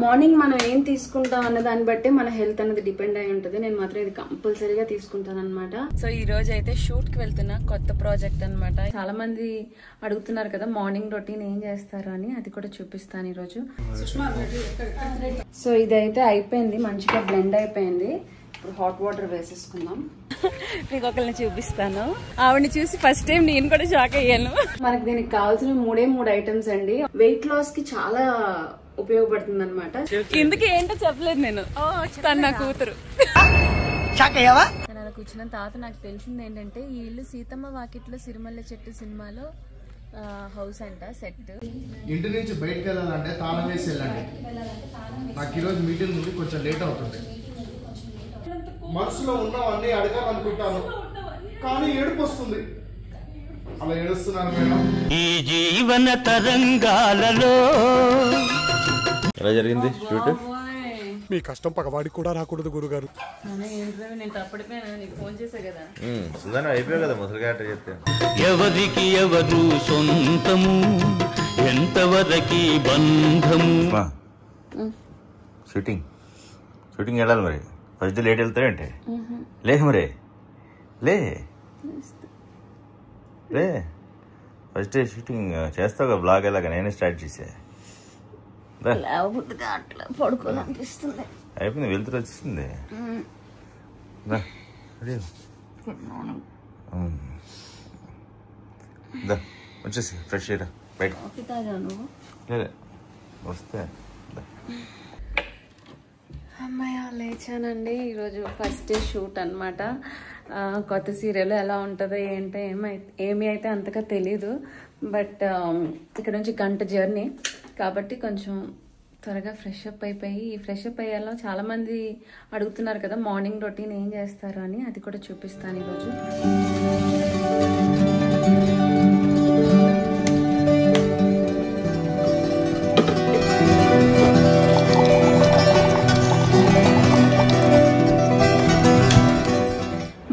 Morning మనం ఏం తీసుకుంటాం అన్న దాన్ని బట్టి మన హెల్త్ అనేది డిపెండ్ అయి ఉంటుంది. నేను మాత్రం ఇది కంపల్సరీగా తీసుకుంటాను అనమాట. సో ఈ రోజు అయితే షూట్ కి వెళ్తున్నా, కొత్త ప్రాజెక్ట్ అనమాట. చాలా మంది అడుగుతున్నారు కదా మార్నింగ్ రొటీన్ ఏం చేస్తారు అని, అది కూడా చూపిస్తాను ఈ రోజు. సో ఇదైతే అయిపోయింది, మంచిగా బ్లెండ్ అయిపోయింది. ఇప్పుడు హాట్ వాటర్ వేసేసుకుందాం. మీకు ఒకరిని చూపిస్తాను, ఆవిడని చూసి ఫస్ట్ టైం నేను కూడా షాక్ అయ్యాను. మనకి దీనికి కావాల్సిన మూడు ఐటమ్స్ అండి. వెయిట్ లాస్ కి చాలా ఉపయోగపడుతుంది అనమాట. ఇందుకే ఏంటో చెప్పలేదు నేను, తను నా కూతురు. అలా కూర్చున్న తాత నాకు తెలిసింది ఏంటంటే ఈ ఇల్లు సీతమ్మ వాకిట్లో సిరిమల్ల చెట్టు సినిమాలో హౌస్ అంట సెట్. ఇంటి నుంచి బయటకు వెళ్ళాలంటే తాళం వేసి వెళ్ళండి. నాకు ఈరోజు మీటింగ్ నుండి కొంచెం లేట్ అవుతుంది. మనసులో ఉన్నవన్నీ అడగాలనుకుంటాను కానీ ఏడుపు వస్తుంది. అలా ఏడుస్తున్నాను మేడం. ఈ జీవన తరంగాలలో ఎలా జరిగింది షూట్? మీ కష్టం పగవాడికి కూడా రాకూడదు గురుగారు. అయిపోయావు కదా ముసలిగా చెప్తే. ఎవరికి ఎవరు సొంతము, ఎంతవరకు బంధము. షూటింగ్ వెళ్ళాలి మరి. ఫస్ట్ లేట్ వెళ్తాయంటే లే మరి లే ఫస్ట్ షూటింగ్ చేస్తావు కదా బ్లాగ్. ఎలాగా నేనే స్టార్ట్ చేసా. పడుకోవాలనిపిస్తుంది. అయిపోయింది, వెళ్తురు వచ్చేసింది. వచ్చేసి ఫ్రెష్ అయ్యా బయట. లేదా వస్తే అమ్మాయి లేచానండి. ఈరోజు ఫస్ట్ డే షూట్ అనమాట. కొత్త సీరియల్ ఎలా ఉంటుందో ఏంటో ఏమీ అయితే అంతగా తెలీదు. బట్ ఇక్కడ నుంచి గంట జర్నీ కాబట్టి కొంచెం త్వరగా ఫ్రెష్ అప్ అయిపోయి, ఫ్రెష్ అప్ అయ్యేలా చాలా మంది అడుగుతున్నారు కదా మార్నింగ్ రొటీన్ ఏం చేస్తారు అని, అది కూడా చూపిస్తాను ఈరోజు.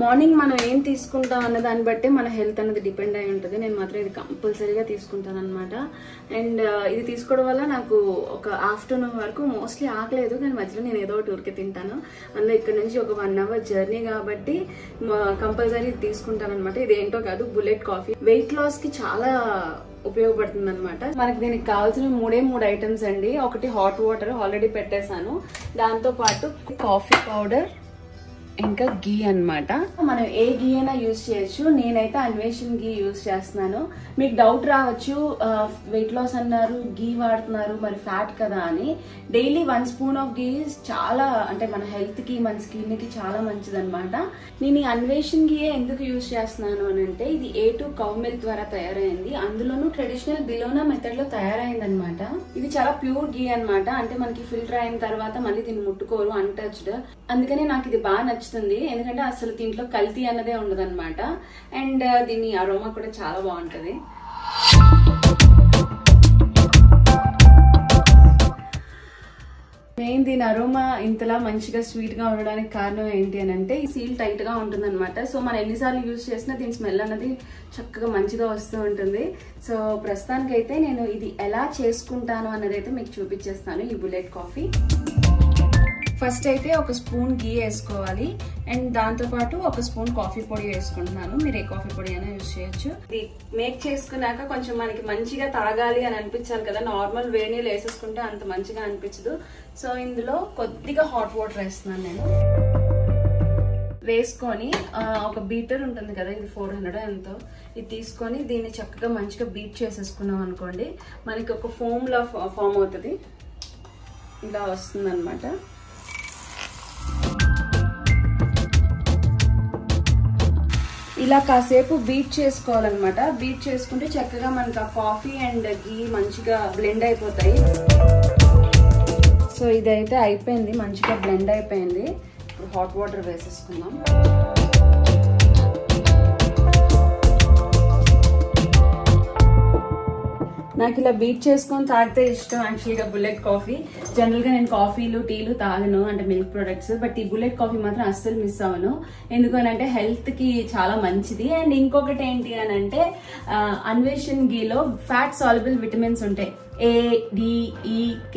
మార్నింగ్ మనం ఏం తీసుకుంటాం అన్న దాన్ని బట్టి మన హెల్త్ అనేది డిపెండ్ అయి ఉంటుంది. నేను మాత్రం ఇది కంపల్సరీగా తీసుకుంటాను అనమాట. అండ్ ఇది తీసుకోవడం వల్ల నాకు ఒక ఆఫ్టర్నూన్ వరకు మోస్ట్లీ ఆకలేదు, కానీ మధ్యలో నేను ఏదో ఒకటి ఊరికే తింటాను. అందులో ఇక్కడ నుంచి ఒక 1 hour జర్నీ కాబట్టి కంపల్సరీ ఇది తీసుకుంటాను అనమాట. ఇది ఏంటో కాదు, బుల్లెట్ కాఫీ. వెయిట్ లాస్ కి చాలా ఉపయోగపడుతుంది అనమాట. మనకి దీనికి కావాల్సిన మూడు ఐటమ్స్ అండి. ఒకటి హాట్ వాటర్ ఆల్రెడీ పెట్టేశాను, దాంతో పాటు కాఫీ పౌడర్, ఇంకా గీ అన్నమాట. మనం ఏ గీ అయినా యూజ్ చేయొచ్చు. నేనైతే అన్వేషణ్ గీ యూజ్ చేస్తున్నాను. మీకు డౌట్ రావచ్చు, వెయిట్ లాస్ అన్నారు, గీ వాడుతున్నారు, మరి ఫ్యాట్ కదా అని. డైలీ 1 spoon ఆఫ్ గీ చాలా, అంటే మన హెల్త్ కి మన స్కిన్ కి చాలా మంచిది అనమాట. నేను ఈ అన్వేషణ్ గీ ఎందుకు యూజ్ చేస్తున్నాను అని అంటే, ఇది A2 కౌ మిల్క్ ద్వారా తయారైంది. అందులోనూ ట్రెడిషనల్ బిలోనా మెథడ్ లో తయారైంది అనమాట. ఇది చాలా ప్యూర్ గీ అనమాట. అంటే మనకి ఫిల్టర్ అయిన తర్వాత మళ్ళీ దీన్ని ముట్టుకోరు, అన్టచ్డ్. అందుకని నాకు ఇది బాగా నచ్చుతుంది, ఎందుకంటే అసలు దీంట్లో కల్తీ అన్నదే ఉండదు అనమాట. అండ్ దీని అరోమా కూడా చాలా బాగుంటది. మెయిన్ దీని అరోమా ఇంతలా మంచిగా స్వీట్ గా ఉండడానికి కారణం ఏంటి అని అంటే, ఈ సీల్ టైట్ గా ఉంటుంది అనమాట. సో మనం ఎన్నిసార్లు యూజ్ చేసినా దీని స్మెల్ అనేది చక్కగా మంచిగా వస్తూ ఉంటుంది. సో ప్రస్తుతానికి అయితే నేను ఇది ఎలా చేసుకుంటాను అన్నది అయితే మీకు చూపించేస్తాను. ఈ బుల్లెట్ కాఫీ ఫస్ట్ అయితే ఒక స్పూన్ గీ వేసుకోవాలి. అండ్ దాంతో పాటు ఒక స్పూన్ కాఫీ పొడి వేసుకుంటున్నాను. మీరు ఏ కాఫీ పొడి అయినా యూజ్ చేయొచ్చు. ఇది మేక్ చేసుకున్నాక కొంచెం మనకి మంచిగా తాగాలి అని అనిపించాలి కదా, నార్మల్ వేడి నీళ్ళు వేసేసుకుంటే అంత మంచిగా అనిపించదు. సో ఇందులో కొద్దిగా హాట్ వాటర్ వేస్తున్నాను నేను. వేసుకొని ఒక బీటర్ ఉంటుంది కదా, ఇది 400 ఎంతో, ఇది తీసుకొని దీన్ని చక్కగా మంచిగా బీట్ చేసేసుకున్నాం అనుకోండి, మనకి ఒక ఫోమ్ లా ఫామ్ అవుతుంది. ఇలా వస్తుంది అనమాట. ఇలా కాసేపు బీట్ చేసుకోవాలన్నమాట. బీట్ చేసుకుంటే చక్కగా మనకు ఆ కాఫీ అండ్ గీ మంచిగా బ్లెండ్ అయిపోతాయి. సో ఇదైతే అయిపోయింది, మంచిగా బ్లెండ్ అయిపోయింది. ఇప్పుడు హాట్ వాటర్ వేసేసుకుందాం. నాకు ఇలా బీట్ చేసుకొని తాగితే ఇష్టం యాక్చువల్గా బుల్లెట్ కాఫీ. జనరల్గా నేను కాఫీలు టీలు తాగను, అంటే మిల్క్ ప్రొడక్ట్స్. బట్ ఈ బుల్లెట్ కాఫీ మాత్రం అస్సలు మిస్ అవ్వను, ఎందుకనంటే హెల్త్కి చాలా మంచిది. అండ్ ఇంకొకటి ఏంటి అని అంటే, అన్వేషణ్ గీలో ఫ్యాట్ సాల్యుబుల్ విటమిన్స్ ఉంటాయి. ADEK.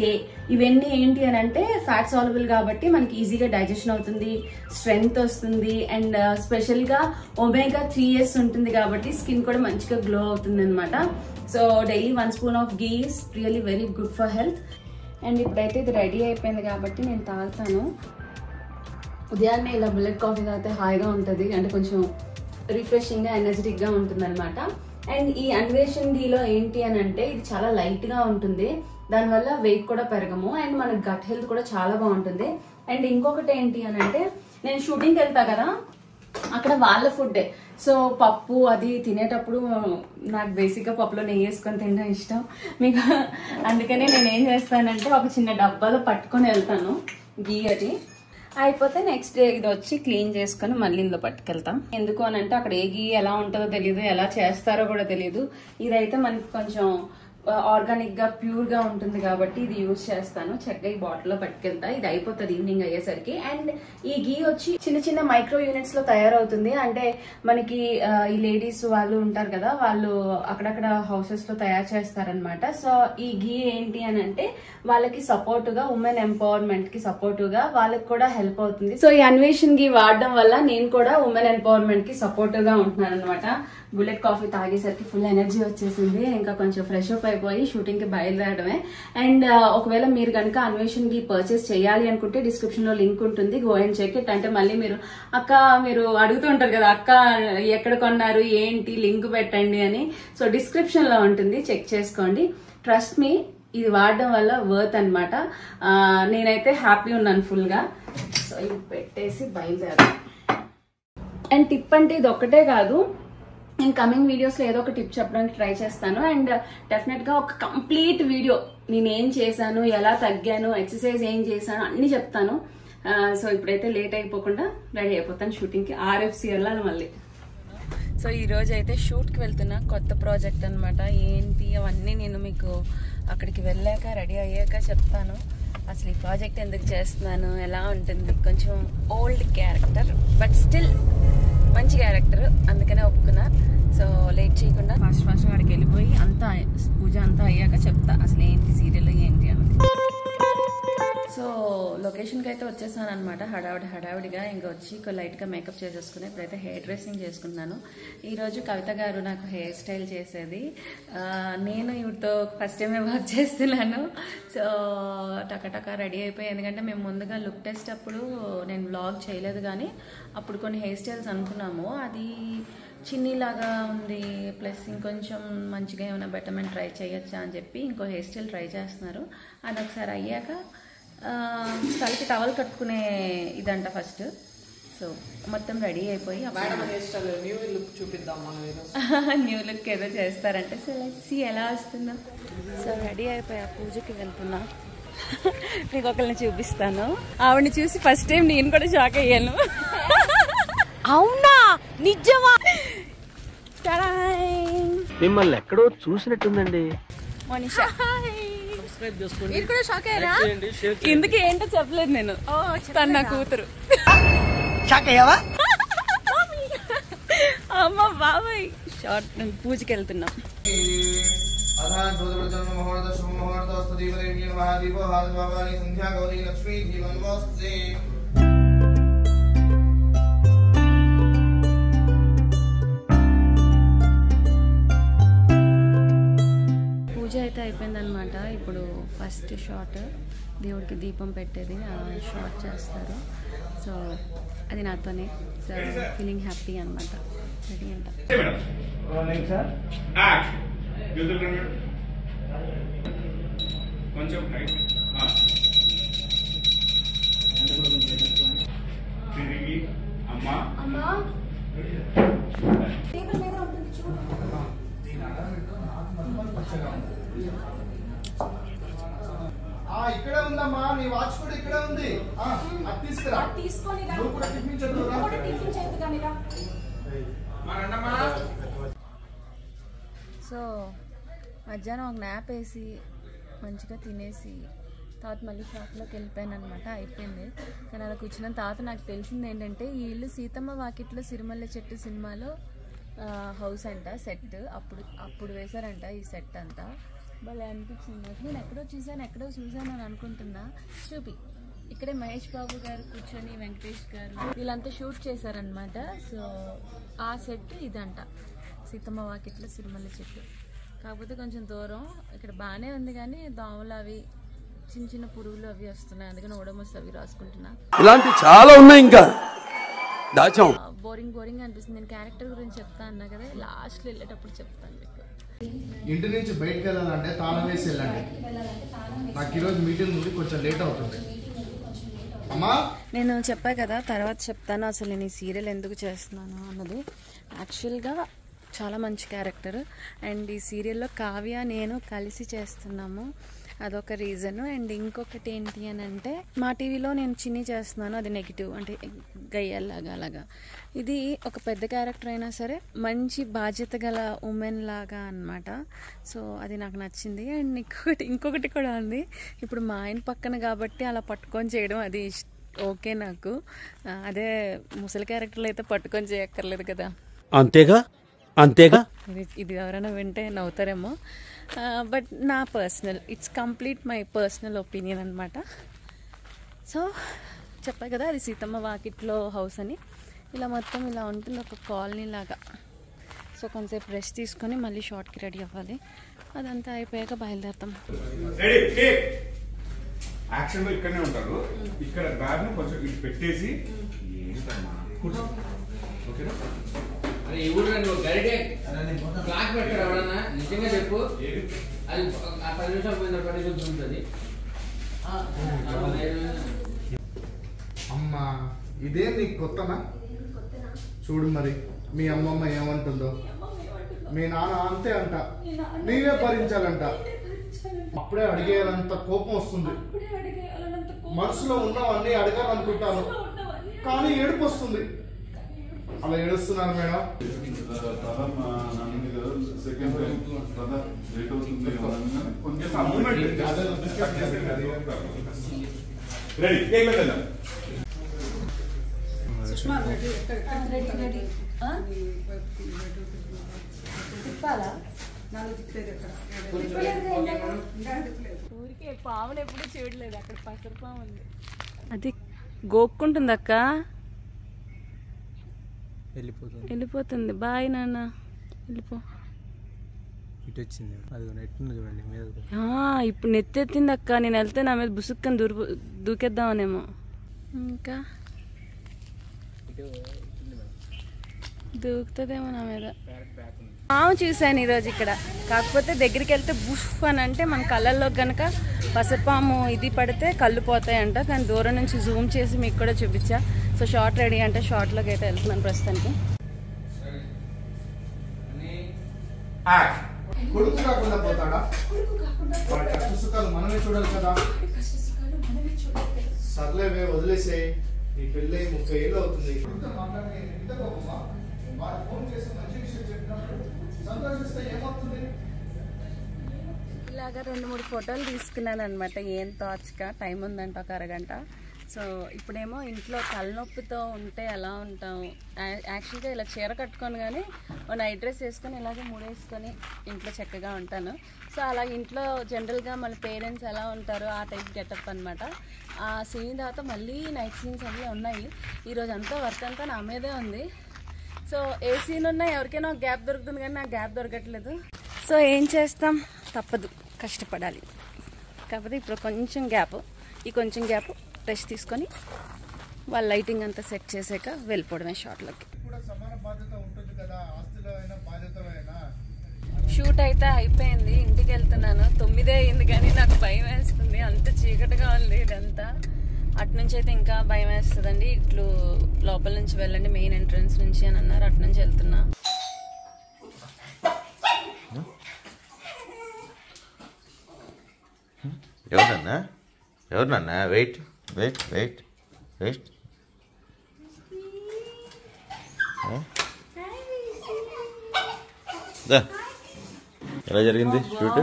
ఇవన్నీ ఏంటి అని అంటే ఫ్యాట్ సాల్యుబుల్ కాబట్టి మనకి ఈజీగా డైజెషన్ అవుతుంది, స్ట్రెంగ్త్ వస్తుంది, అండ్ స్పెషల్గా ఒమేగా 3S ఉంటుంది కాబట్టి స్కిన్ కూడా మంచిగా గ్లో అవుతుంది అనమాట. So daily 1 spoon of ghee is really very good for health. And ఇప్పుడైతే ఇది రెడీ అయిపోయింది కాబట్టి నేను తాగుతాను. ఉదయాన్నే ఇలా బుల్లెట్ కాఫీ తాగితే హాయిగా ఉంటుంది, అంటే కొంచెం రిఫ్రెషింగ్గా ఎనర్జెటిక్గా ఉంటుంది అనమాట. అండ్ ఈ అన్వేషణ్ ఘీలో ఏంటి అని అంటే ఇది చాలా లైట్గా ఉంటుంది, దానివల్ల వెయిట్ కూడా పెరగము, అండ్ మన గట్ హెల్త్ కూడా చాలా బాగుంటుంది. అండ్ ఇంకొకటి ఏంటి అని అంటే నేను షూటింగ్కి వెళ్తా కదా, అక్కడ వాళ్ళ ఫుడ్డే. సో పప్పు అది తినేటప్పుడు నాకు బేసిక్గా పప్పులో నెయ్యి వేసుకొని తినడం ఇష్టం మీకు, అందుకనే నేను ఏం చేస్తానంటే ఒక చిన్న డబ్బాలో పట్టుకొని వెళ్తాను గీ. అది అయిపోతే నెక్స్ట్ డే ఇది వచ్చి క్లీన్ చేసుకొని మళ్ళీ ఇందులో పట్టుకెళ్తాం. ఎందుకు అని అంటే అక్కడ ఏ గీ ఎలా ఉంటుందో తెలియదు, ఎలా చేస్తారో కూడా తెలియదు. ఇదైతే మనకి కొంచెం ఆర్గానిక్ గా ప్యూర్ గా ఉంటుంది కాబట్టి ఇది యూజ్ చేస్తాను. చక్కగా ఈ బాటిల్ లో పట్టుకెళ్తా. ఇది అయిపోతుంది ఈవినింగ్ అయ్యేసరికి. అండ్ ఈ గీ వచ్చి చిన్న చిన్న మైక్రో యూనిట్స్ లో తయారవుతుంది. అంటే మనకి ఈ లేడీస్ వాళ్ళు ఉంటారు కదా, వాళ్ళు అక్కడక్కడ హౌసెస్ లో తయారు చేస్తారనమాట. సో ఈ గీ ఏంటి అని అంటే వాళ్ళకి సపోర్ట్ గా, ఉమెన్ ఎంపవర్మెంట్ కి సపోర్ట్ గా వాళ్ళకి కూడా హెల్ప్ అవుతుంది. సో ఈ అన్వేషణ్ గీ వాడడం వల్ల నేను కూడా ఉమెన్ ఎంపవర్మెంట్ కి సపోర్ట్ గా ఉంటున్నాను అనమాట. బుల్లెట్ కాఫీ తాగేసరికి ఫుల్ ఎనర్జీ వచ్చేసింది. ఇంకా కొంచెం ఫ్రెష్ అప్ అయిపోయి షూటింగ్ కి బయలుదేరడమే. అండ్ ఒకవేళ మీరు కనుక అన్వేషణ్ కి పర్చేస్ చేయాలి అనుకుంటే డిస్క్రిప్షన్ లో లింక్ ఉంటుంది, గో అండ్ చెక్ ఇట్. అంటే మళ్ళీ మీరు మీరు అడుగుతూ ఉంటారు కదా, అక్క ఎక్కడ కొన్నారు ఏంటి లింక్ పెట్టండి అని. సో డిస్క్రిప్షన్ లో ఉంటుంది, చెక్ చేసుకోండి. ట్రస్ట్ మీ, ఇది వాడడం వల్ల వర్త్ అనమాట. నేనైతే హ్యాపీ ఉన్నాను ఫుల్ గా. సో ఇది పెట్టేసి బయలుదేరాను. అండ్ టిప్ అంటే ఇది ఒక్కటే కాదు, నేను కమింగ్ వీడియోస్లో ఏదో ఒక టిప్ చెప్పడానికి ట్రై చేస్తాను. అండ్ డెఫినెట్గా ఒక కంప్లీట్ వీడియో నేను ఏం చేశాను, ఎలా తగ్గాను, ఎక్సర్సైజ్ ఏం చేశాను అన్నీ చెప్తాను. సో ఇప్పుడైతే లేట్ అయిపోకుండా రెడీ అయిపోతాను షూటింగ్కి. RFC వెళ్ళాలి మళ్ళీ. సో ఈరోజు అయితే షూట్కి వెళ్తున్నా, కొత్త ప్రాజెక్ట్ అనమాట. ఏంటి అవన్నీ నేను మీకు అక్కడికి వెళ్ళాక రెడీ అయ్యాక చెప్తాను. అసలు ఈ ప్రాజెక్ట్ ఎందుకు చేస్తున్నాను, ఎలా ఉంటుంది. కొంచెం ఓల్డ్ క్యారెక్టర్ బట్ స్టిల్ మంచి క్యారెక్టర్, అందుకనే ఒప్పుకున్నా. సో లేట్ చేయకుండా ఫాస్ట్గా అక్కడికి వెళ్ళిపోయి అంతా పూజ అంతా అయ్యాక చెప్తా అసలు ఏంటి సీరియల్ ఏంటి అని. సో లొకేషన్కి అయితే వచ్చేసాను అనమాట. హడావిడిగా ఇంకా వచ్చి లైట్గా మేకప్ చేసేసుకుని ఇప్పుడైతే హెయిర్ డ్రెస్సింగ్ చేసుకుంటున్నాను. ఈరోజు కవిత గారు నాకు హెయిర్ స్టైల్ నేను ఇవిడితో ఫస్ట్ టైమే వర్క్ చేస్తున్నాను. సో టకటక రెడీ అయిపోయి, ఎందుకంటే మేము ముందుగా లుక్ టెస్ట్ అప్పుడు నేను వ్లాగ్ చేయలేదు, కానీ అప్పుడు కొన్ని హెయిర్ స్టైల్స్ అనుకున్నాము. అది చిన్నీలాగా ఉంది, ప్లస్ ఇంకొంచెం మంచిగా ఏమైనా బెటర్మెంట్ ట్రై చేయొచ్చా అని చెప్పి ఇంకో హెయిర్ స్టైల్ ట్రై చేస్తున్నారు. అది ఒకసారి అయ్యాక తలకి టవల్ కట్టుకునే ఇదంట ఫస్ట్. సో మొత్తం రెడీ అయిపోయి న్యూ లుక్ ఏదో చేస్తారంటే సో లెట్స్ సీ ఎలా వస్తుందో. సో రెడీ అయిపోయా, పూజకి వెళ్తున్నా. మీకు ఒకరిని చూపిస్తాను. ఆవిడని చూసి ఫస్ట్ టైం నేను కూడా షాక్ అయ్యాను. అవునా, నిజమా? మిమ్మల్ని ఎక్కడో చూసినట్టుందండి. మోనిషా ఎందుకు ఏంటో చెప్పలేదు నేను. తన నా కూతురు. అమ్మ బాబాయ్ షార్ట్. పూజకి వెళ్తున్నాం. పూజ అయితే అయిపోయిందనమాట. ఇప్పుడు ఫస్ట్ షాట్ దేవుడికి దీపం పెట్టేది, ఆ షాట్ చేస్తారు. సో అది నాతోనే. సో ఫీలింగ్ హ్యాపీ అనమాట. రెడీ అంట. ఇక్కడే ఉందమ్మా, నీ వాచ్ కూడా ఇక్కడే ఉంది. తీసుకురా, తీసుకొని సో మధ్యాహ్నం ఒక న్యాప్ వేసి మంచిగా తినేసి తర్వాత మళ్ళీ షాప్లోకి వెళ్ళిపోయాను అనమాట. అయిపోయింది. కానీ అలా కూర్చున్న తర్వాత నాకు తెలిసింది ఏంటంటే ఈ ఇల్లు సీతమ్మ వాకిట్లో సిరిమల్లె చెట్టు సినిమాలో హౌస్ అంట, సెట్. అప్పుడు వేశారంట ఈ సెట్ అంతా. భలే అనిపించింది నాకు. నేను ఎక్కడో చూసాను అని అనుకుంటున్నా. చూపి ఇక్కడే మహేష్ బాబు గారు కూర్చొని వెంకటేష్ గారు వీళ్ళంతా షూట్ చేశారనమాట. సో ఆ సెట్ ఇదంట, సీతమ్మ వాకిట్లో సిరిమల్ల చెట్టు. కాకపోతే కొంచెం దూరం. ఇక్కడ బాగానే ఉంది కానీ దోమలు అవి చిన్న చిన్న పురుగులు అవి వస్తున్నాయి, అందుకని ఓడమోస్ అవి రాసుకుంటున్నా. ఇలాంటి చాలా ఉన్నాయి ఇంకా దాచాం. బోరింగ్ అనిపిస్తుంది. నేను క్యారెక్టర్ గురించి చెప్తా అన్నా కదా, లాస్ట్లో వెళ్ళేటప్పుడు చెప్తాను మీకు. ఇంటి నుంచి బయటకు వెళ్ళాలంటే తాళం వేసి వెళ్ళండి. నాకు ఈరోజు మీటింగ్ ఉంది, కొంచెం లేట్ అవుతుంది. అమ్మా నేను చెప్పా కదా, తర్వాత చెప్తాను అసలు నేను ఈ సీరియల్ ఎందుకు చేస్తున్నాను అన్నది. యాక్చువల్గా చాలా మంచి క్యారెక్టర్ అండ్ ఈ సీరియల్లో కావ్య నేను కలిసి చేస్తున్నాము, అదొక రీజను. అండ్ ఇంకొకటి ఏంటి అని అంటే మా టీవీలో నేను చిన్ని చేస్తున్నాను, అది నెగిటివ్ అంటే గయ్యల్లాగా అలాగా. ఇది ఒక పెద్ద క్యారెక్టర్ అయినా సరే మంచి బాధ్యత గల ఉమెన్ లాగా అనమాట. సో అది నాకు నచ్చింది. అండ్ ఇంకొకటి కూడా ఉంది, ఇప్పుడు మా ఆయన పక్కన కాబట్టి అలా పట్టుకొని చేయడం అది ఓకే నాకు. అదే ముసలి క్యారెక్టర్లు అయితే పట్టుకొని చేయక్కర్లేదు కదా. అంతేగా ఇది ఎవరైనా వింటే నవ్వుతారేమో, బట్ నా personal, it's complete my personal opinion అనమాట. సో చెప్పా కదా, అది సీతమ్మ వాకిట్లో హౌస్ అని. ఇలా మొత్తం ఇలా ఉంటుంది, ఒక కాలనీ లాగా. సో కొంచెంసేపు రెస్ట్ తీసుకొని మళ్ళీ షార్ట్కి రెడీ అవ్వాలి. అదంతా అయిపోయాక బయలుదేరుతాం. యాక్షన్ లో ఇక్కడనే ఉంటారు. ఇక్కడ బ్యాగ్ ను కొంచెం ఇటు పెట్టేసి ఓకేనా? అరే ఎవరు నువ్వు గరిటే బ్లాక్ పెట్టారు ఎవడన్నా? నిజంగా చెప్పు, అది 10 నిమిషాలు పోయిన 10 నిమిషాలు ఉంటుంది. అమ్మా ఇదే నీకు కొత్తనా? చూడు మరి మీ అమ్మమ్మ ఏమంటుందో. మీ నాన్న అంతే అంట, నీవే భరించాలంట. అప్పుడే అడిగేయాలంత కోపం వస్తుంది. మనసులో ఉన్నవన్నీ అడగాలనుకుంటాను కానీ ఏడుపు వస్తుంది. అలా ఏడుస్తున్నారు మేడం. ఊరికే పాములు ఎప్పుడు చూడలేదు, అక్కడ పసరు పాము ఉంది, అది గోక్కుంటుంది అక్క. వెళ్ళిపోతుంది. బాయ్ నాన్న, వెళ్ళిపో. ఇటు వచ్చింది, అది నెట్టింది చూడండి మీద. ఇప్పుడు నెత్తెత్తింది అక్క. నేను వెళ్తే నా మీద బుసుక్కని దూకేద్దామనేమో. ఇంకా దూకుతుందేమో నా మీద. పాము చూశాను ఈరోజు ఇక్కడ, కాకపోతే దగ్గరికి వెళ్తే బుష్ అని అంటే మన కళ్ళల్లో కనుక పసరపాము ఇది పడితే కళ్ళు పోతాయంట. కానీ దూరం నుంచి జూమ్ చేసి మీకు కూడా చూపించా. సో షార్ట్ రెడీ అంటే షార్ట్లోకి అయితే వెళ్తున్నాను ప్రస్తుతానికి. కొడుకు కాకుండా పోతాడా? కష్ట సుఖాలు మనమే చూడాలి కదా. సర్లేవే వదిలేసే. నీ పెళ్ళి 30 ఏళ్ళు అవుతుంది. ఇలాగా 2-3 ఫోటోలు తీసుకున్నాను అనమాట. ఏం తోచక టైం ఉందంట ఒక అరగంట. సో ఇప్పుడేమో ఇంట్లో తలనొప్పితో ఉంటే ఎలా ఉంటాం. యాక్చువల్గా ఇలా చీర కట్టుకొని కానీ నైట్ డ్రెస్ వేసుకొని ఇలాగే ముడేసుకొని ఇంట్లో చక్కగా ఉంటాను. సో అలా ఇంట్లో జనరల్గా మన పేరెంట్స్ ఎలా ఉంటారో ఆ టైప్ గెటప్ అనమాట. ఆ సీన్ తర్వాత మళ్ళీ నైట్ సీన్స్ అవి ఉన్నాయి. ఈరోజు అంతా వర్క్ అంతా నా మీదే ఉంది. సో ఏ సీన్ ఉన్నా ఎవరికైనా ఒక గ్యాప్ దొరుకుతుంది కానీ నాకు గ్యాప్ దొరకట్లేదు. సో ఏం చేస్తాం, తప్పదు, కష్టపడాలి. కాకపోతే ఇప్పుడు కొంచెం గ్యాప్, ఈ కొంచెం గ్యాప్ రెస్ట్ తీసుకొని వాళ్ళ లైటింగ్ అంతా సెట్ చేసాక వెళ్ళిపోవడమే షాట్లోకి. షూట్ అయితే అయిపోయింది, ఇంటికి వెళ్తున్నాను. 9 అయింది కానీ నాకు భయం వేస్తుంది, అంత చీకటిగా ఉంది ఇదంతా. అటునుంచి అయితే ఇంకా భయం వేస్తుందండి. ఇట్లు లోపల నుంచి వెళ్ళండి మెయిన్ ఎంట్రన్స్ నుంచి అని అన్నారు, అటు నుంచి వెళ్తున్నా. ఎవరన్నా వెయిట్ వెయిట్ వెయిట్ వెయిట్. ఎలా జరిగింది షూట్?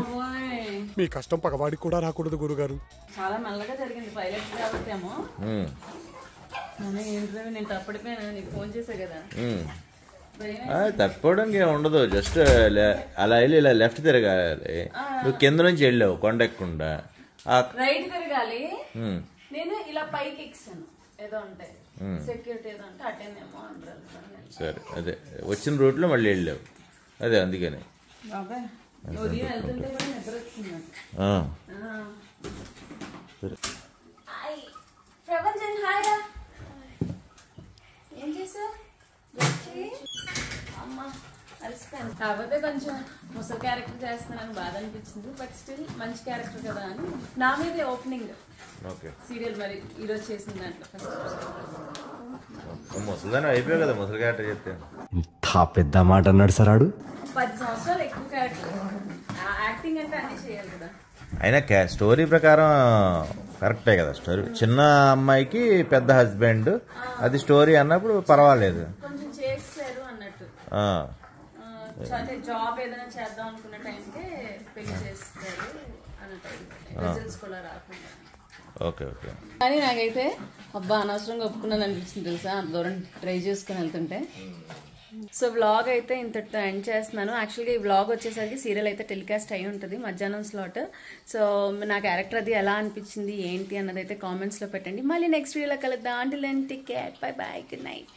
మీ కష్టం పగవాడికి కూడా రాకూడదు గురుగారు. చాలా మెల్లగా జరిగింది, పైలట్ కాబట్టి ఏమో. నేను తప్పడిపోయాను, నీకు ఫోన్ చేసా కదా. తప్పుకోవడానికి ఏమి ఉండదు, జస్ట్ అలా వెళ్ళి ఇలా లెఫ్ట్ తిరగాలి. నువ్వు కింద నుంచి వెళ్ళావు కొండ ఎక్కకుండా, రైట్ తిరగాలి. నేను ఇలా పైకి ఎక్కాను, ఏదో అంటే సెక్యూరిటీ ఏదో అంటే అటెండేమో అంటారు. సరే అదే వచ్చిన రూట్లో మళ్ళీ వెళ్ళావు, అదే అందుకని. ఉదయం వెళ్తుంటే కూడా నిద్ర వచ్చింది. సరే ప్రపంచం హాయ్ రా, ఏం చేసావు? అమ్మా అలసిపోయాను. కాకపోతే కొంచెం ముసలి క్యారెక్టర్ చేస్తున్నానని బాధ అనిపించింది, బట్ స్టిల్ మంచి క్యారెక్టర్ కదా అని నా మీదే ఓపెనింగ్ సీరియల్ మరి ఈరోజు చేసిన దాంట్లో ముసలిదాన్ని అయిపోయావు కదా ముసలి క్యారెక్టర్ చెప్తే. ఇంత పెద్ద మాట అన్నాడు సార్ ఆడు. 10 సంవత్సరాలు ఎక్కువ క్యారెక్టర్, యాక్టింగ్ అంటే అన్నీ చేయాలి కదా. అయినా స్టోరీ ప్రకారం కరెక్టే కదా. స్టోరీ చిన్న అమ్మాయికి పెద్ద హస్బెండ్, అది స్టోరీ అన్నప్పుడు పర్వాలేదు. కొంచెం చేస్తారు అన్నట్టు, అంటే జాబ్ ఏదైనా చేద్దాం అనుకున్న టైంకే పెళ్లి చేస్తారు అన్న టైం, రిజల్ట్స్ కూడా రాకుండా. Okay okay. కానీ నాకైతే అబ్బా అనవసరంగా ఒప్పుకున్నాను అనిపించింది తెలుసా, అంత దూరం ట్రై చేసుకుని వెళ్తుంటే. సో వ్లాగ్ అయితే ఇంతటితో ఎండ్ చేస్తున్నాను. యాక్చువల్గా ఈ వ్లాగ్ వచ్చేసరికి సీరియల్ అయితే టెలికాస్ట్ అయి ఉంటుంది మధ్యాహ్నం స్లాట్. సో నా క్యారెక్టర్ అది ఎలా అనిపించింది ఏంటి అన్నది అయితే కామెంట్స్లో పెట్టండి. మళ్ళీ నెక్స్ట్ వీడియోలో కలుద్దాం. Until then take care, bye bye, good night.